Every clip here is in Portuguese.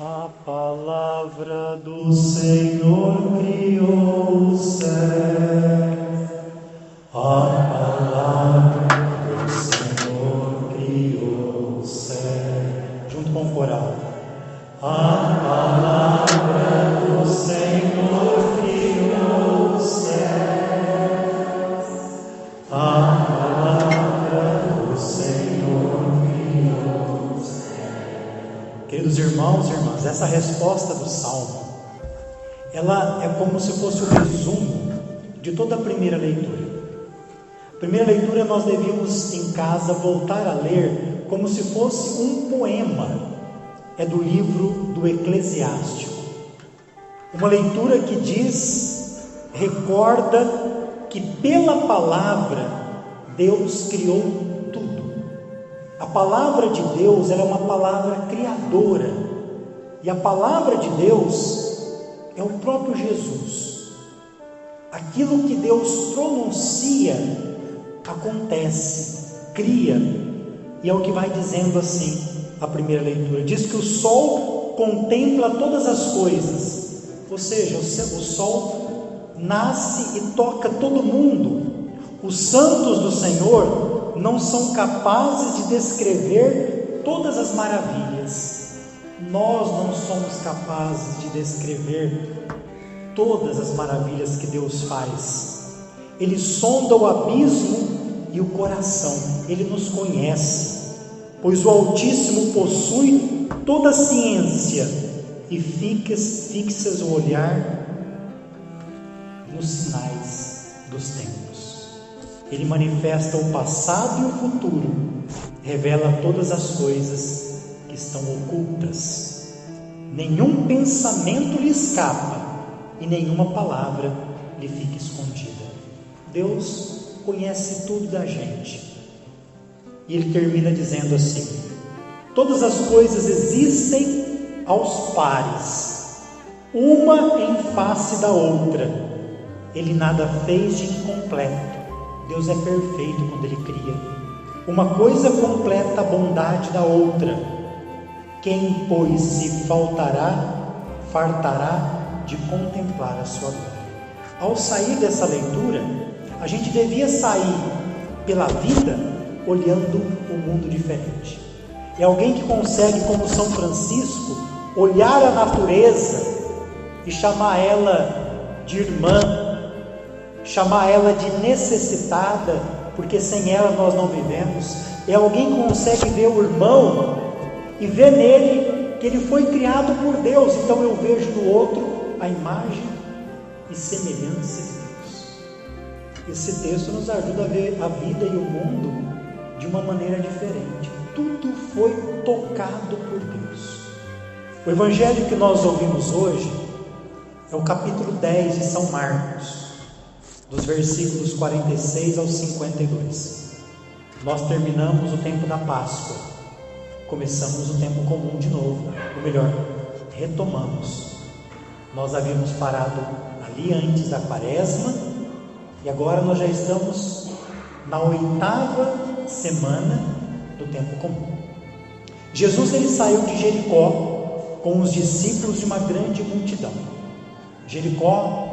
A palavra do Senhor criou os céus. A palavra do Senhor criou os céus. Junto com o coral. A palavra do Senhor criou os céus. A palavra do Senhor criou os céus. Queridos irmãos e irmãs, essa resposta do Salmo, ela é como se fosse o resumo de toda a primeira leitura. A primeira leitura nós devíamos em casa voltar a ler como se fosse um poema. É do livro do Eclesiástico. Uma leitura que recorda que pela palavra Deus criou tudo. A palavra de Deus, ela é uma palavra criadora. E a palavra de Deus é o próprio Jesus. Aquilo que Deus pronuncia acontece, cria. E é o que vai dizendo assim a primeira leitura. Diz que o sol contempla todas as coisas. Ou seja, o sol nasce e toca todo mundo. Os santos do Senhor não são capazes de descrever todas as maravilhas. Nós não somos capazes de descrever todas as maravilhas que Deus faz. Ele sonda o abismo e o coração. Ele nos conhece, pois o Altíssimo possui toda a ciência e fixas o olhar nos sinais dos tempos. Ele manifesta o passado e o futuro, revela todas as coisas que estão ocultas. Nenhum pensamento lhe escapa e nenhuma palavra lhe fica escondida. Deus conhece tudo da gente. E ele termina dizendo assim: todas as coisas existem aos pares, uma em face da outra. Ele nada fez de incompleto. Deus é perfeito quando Ele cria. Uma coisa completa a bondade da outra. Quem, pois, se fartará de contemplar a sua glória. Ao sair dessa leitura, a gente devia sair pela vida olhando o mundo diferente. É alguém que consegue, como São Francisco, olhar a natureza e chamar ela de irmã, chamar ela de necessitada, porque sem ela nós não vivemos. É alguém que consegue ver o irmão e ver nele que ele foi criado por Deus. Então eu vejo no outro a imagem e semelhança de Deus. Esse texto nos ajuda a ver a vida e o mundo de uma maneira diferente. Tudo foi tocado por Deus. O evangelho que nós ouvimos hoje é o capítulo 10 de São Marcos, dos versículos 46 ao 52. Nós terminamos o tempo da Páscoa, começamos o tempo comum de novo, ou melhor, retomamos. Nós havíamos parado ali antes da Quaresma e agora nós já estamos na 8ª semana do tempo comum. Jesus, ele saiu de Jericó com os discípulos de uma grande multidão. Jericó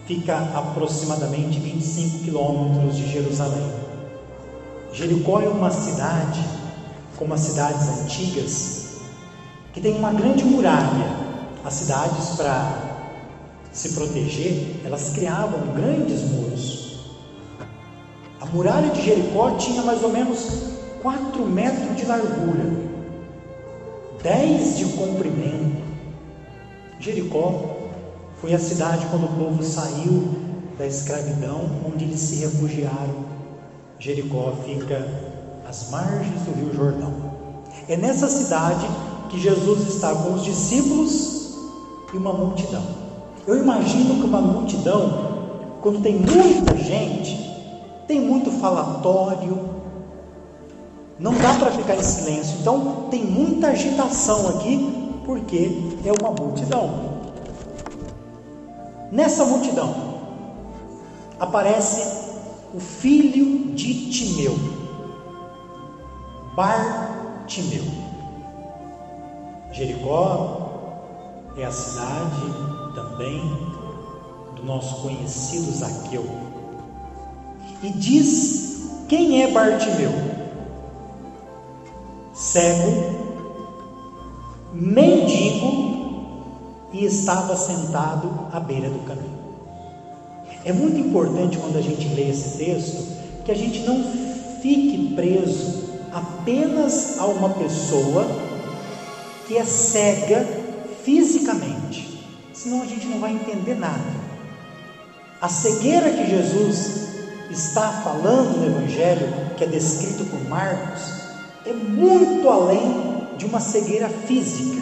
fica aproximadamente 25 quilômetros de Jerusalém. Jericó é uma cidade, como as cidades antigas, que tem uma grande muralha. As cidades, para se proteger, elas criavam grandes muros. A muralha de Jericó tinha mais ou menos 4 metros de largura, 10 de comprimento. Jericó foi a cidade quando o povo saiu da escravidão, onde eles se refugiaram. Jericó fica às margens do Rio Jordão. É nessa cidade que Jesus está com os discípulos e uma multidão. Eu imagino que uma multidão, quando tem muita gente, tem muito falatório, não dá para ficar em silêncio. Então tem muita agitação aqui, porque é uma multidão. Nessa multidão aparece o filho de Timeu, Bartimeu. Jericó é a cidade também do nosso conhecido Zaqueu. E diz quem é Bartimeu: cego, mendigo, e estava sentado à beira do caminho. É muito importante, quando a gente lê esse texto, que a gente não fique preso apenas a uma pessoa que é cega fisicamente, senão a gente não vai entender nada. A cegueira que Jesus está falando no Evangelho, que é descrito por Marcos, é muito além de uma cegueira física.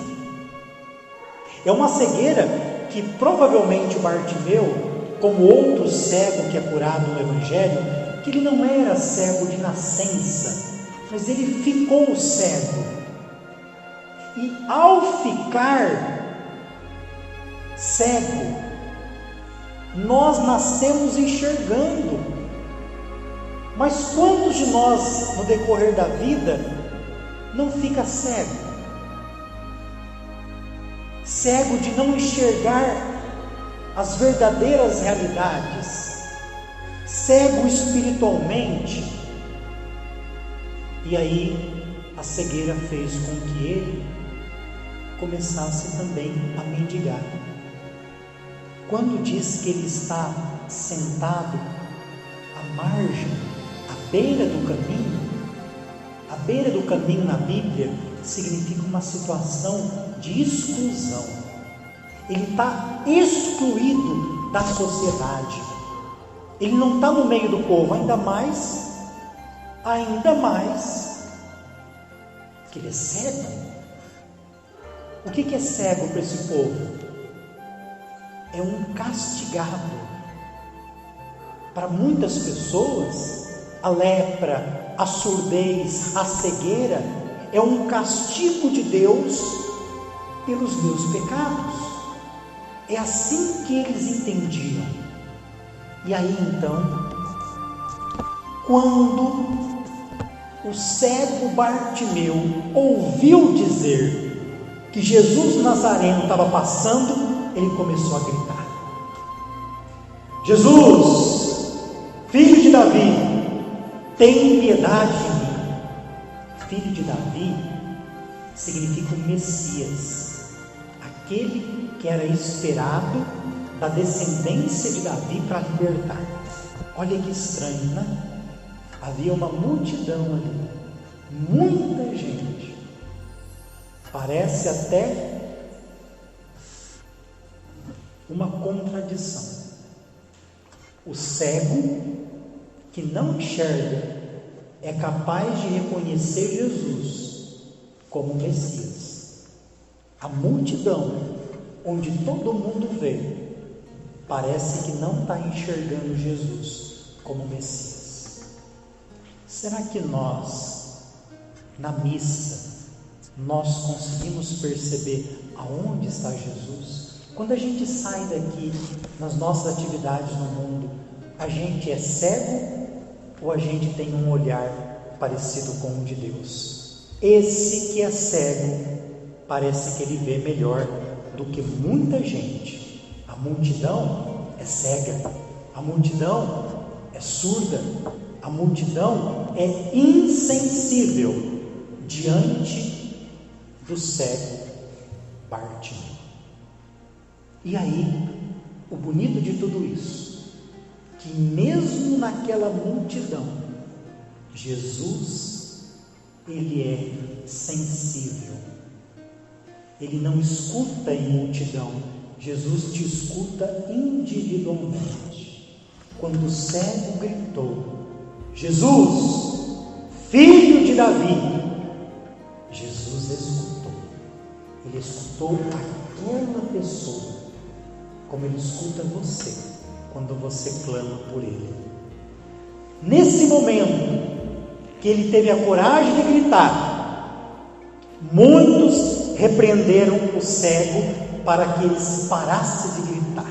É uma cegueira que provavelmente o Bartimeu, como outro cego que é curado no Evangelho, que ele não era cego de nascença, mas ele ficou cego. E ao ficar cego, nós nascemos enxergando. Mas quantos de nós, no decorrer da vida, não fica cego? Cego de não enxergar as verdadeiras realidades, cego espiritualmente. E aí a cegueira fez com que ele começasse também a mendigar. Quando diz que ele está sentado à margem, à beira do caminho, a beira do caminho na Bíblia significa uma situação de exclusão. Ele está excluído da sociedade, ele não está no meio do povo, ainda mais que ele é cego. O que é cego para esse povo? É um castigado. Para muitas pessoas, a lepra, a surdez, a cegueira é um castigo de Deus pelos meus pecados. É assim que eles entendiam. E aí então, quando o cego Bartimeu ouviu dizer que Jesus Nazareno estava passando, ele começou a gritar: Jesus, filho de Davi, tem piedade de mim. Filho de Davi significa o Messias, aquele que era esperado da descendência de Davi para libertar. Olha que estranho, né? Havia uma multidão ali, muita gente. Parece até uma contradição. O cego que não enxerga é capaz de reconhecer Jesus como Messias. A multidão, onde todo mundo vê, parece que não está enxergando Jesus como Messias. Será que nós, na missa, nós conseguimos perceber aonde está Jesus? Quando a gente sai daqui, nas nossas atividades no mundo, a gente é cego ou a gente tem um olhar parecido com o de Deus? Esse que é cego, parece que ele vê melhor do que muita gente. A multidão é cega, a multidão é surda, a multidão é insensível diante do cego Bartimeu. E aí, o bonito de tudo isso, que mesmo naquela multidão, Jesus, ele é sensível. Ele não escuta em multidão, Jesus te escuta individualmente. Quando o cego gritou: Jesus, filho de Davi, Jesus escutou. Ele escutou aquela pessoa, como ele escuta você, quando você clama por ele. Nesse momento, que ele teve a coragem de gritar, muitos repreenderam o cego para que ele parasse de gritar,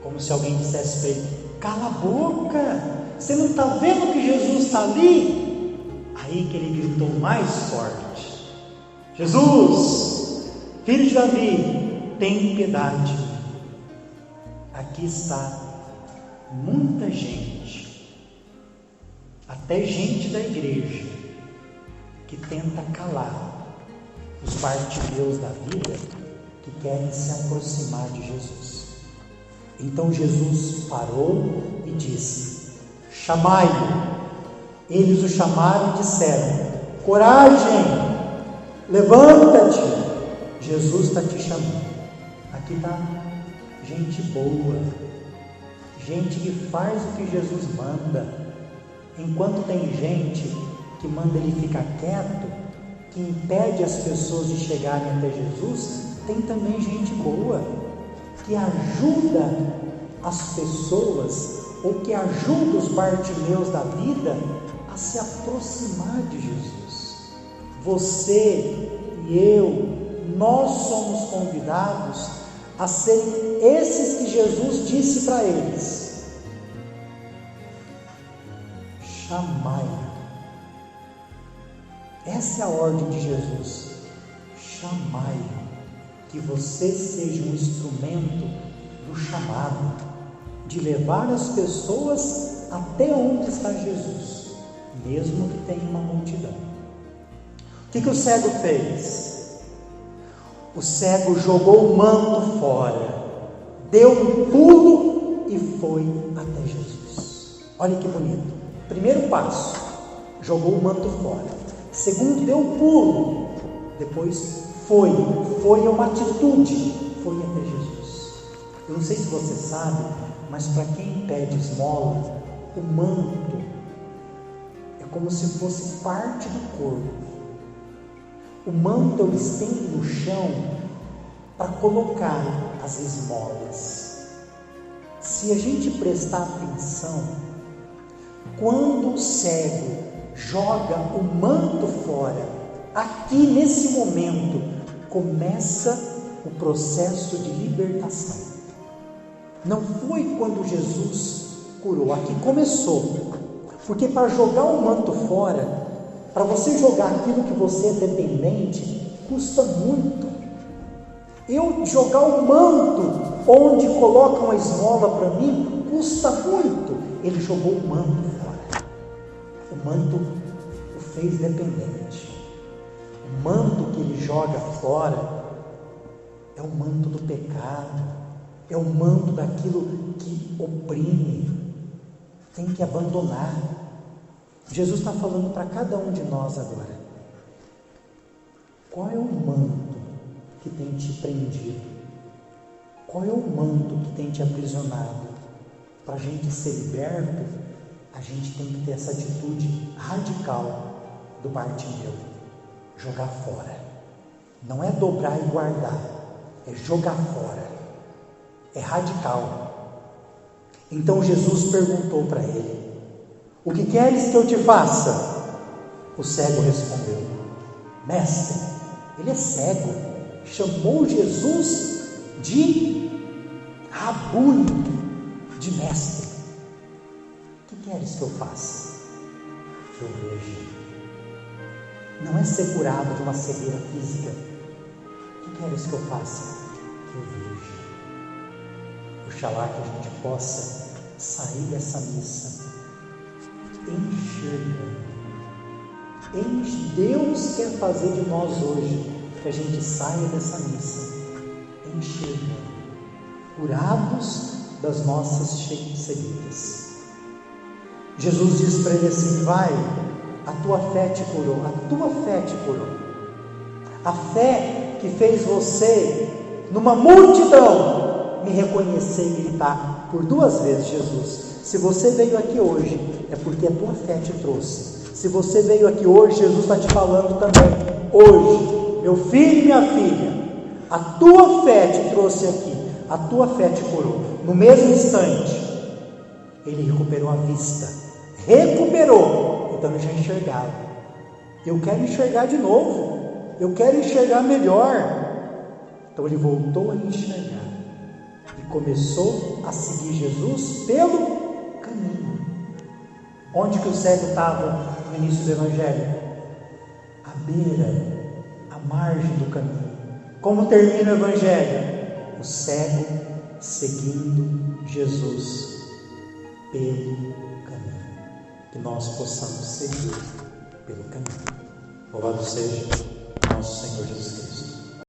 como se alguém dissesse para ele: cala a boca, você não está vendo que Jesus está ali? Aí que ele gritou mais forte: Jesus, Filho de Davi, tem piedade. Aqui está muita gente, até gente da igreja, que tenta calar os Bartimeus da vida, que querem se aproximar de Jesus. Então Jesus parou e disse: chamai-o. Eles o chamaram e disseram: coragem, levanta-te, Jesus está te chamando. Aqui está gente boa, gente que faz o que Jesus manda. Enquanto tem gente que manda ele ficar quieto, que impede as pessoas de chegarem até Jesus, tem também gente boa, que ajuda as pessoas, ou que ajuda os Bartimeus da vida a se aproximar de Jesus. Você e eu, nós somos convidados a serem esses que Jesus disse para eles: chamai. Essa é a ordem de Jesus: chamai, que você seja um instrumento do chamado, de levar as pessoas até onde está Jesus, mesmo que tenha uma multidão. O que o cego fez? O cego jogou o manto fora, deu um pulo e foi até Jesus. Olha que bonito. Primeiro passo, jogou o manto fora. Segundo, deu um pulo. Depois foi uma atitude, foi até Jesus. Eu não sei se você sabe, mas para quem pede esmola, o manto é como se fosse parte do corpo. O manto eu estendo no chão para colocar as esmolas. Se a gente prestar atenção, quando o cego joga o manto fora, aqui nesse momento começa o processo de libertação. Não foi quando Jesus curou, aqui começou. Porque para jogar o manto fora, para você jogar aquilo que você é dependente, custa muito. Eu jogar o manto onde colocam a esmola para mim, custa muito. Ele jogou o manto fora. O manto o fez dependente. O manto que ele joga fora é o manto do pecado, é o manto daquilo que oprime. Tem que abandonar. Jesus está falando para cada um de nós agora: qual é o manto que tem te prendido? Qual é o manto que tem te aprisionado? Para a gente ser liberto, a gente tem que ter essa atitude radical do Bartimeu: jogar fora. Não é dobrar e guardar, é jogar fora, é radical. Então Jesus perguntou para ele: o que queres que eu te faça? O cego respondeu: mestre. Ele é cego, chamou Jesus de Rabuni, de mestre. O que queres que eu faça? Que eu veja. Não é ser curado de uma cegueira física. O que queres que eu faça? Que eu veja. Oxalá que a gente possa sair dessa missa enxergando. Deus quer fazer de nós hoje que a gente saia dessa missa enxergando, curados das nossas cegueiras. Jesus diz para ele assim: vai, a tua fé te curou. A tua fé te curou. A fé que fez você, numa multidão, me reconhecer e gritar por 2 vezes: Jesus. Se você veio aqui hoje, é porque a tua fé te trouxe. Se você veio aqui hoje, Jesus está te falando também: hoje, meu filho e minha filha, a tua fé te trouxe aqui, a tua fé te curou. No mesmo instante, ele recuperou a vista. Recuperou. Então ele já enxergava. Eu quero enxergar de novo. Eu quero enxergar melhor. Então ele voltou a enxergar e começou a seguir Jesus pelo caminho. Onde que o cego estava no início do Evangelho? À beira, à margem do caminho. Como termina o Evangelho? O cego seguindo Jesus pelo caminho. Que nós possamos seguir pelo caminho. Louvado seja nosso Senhor Jesus Cristo.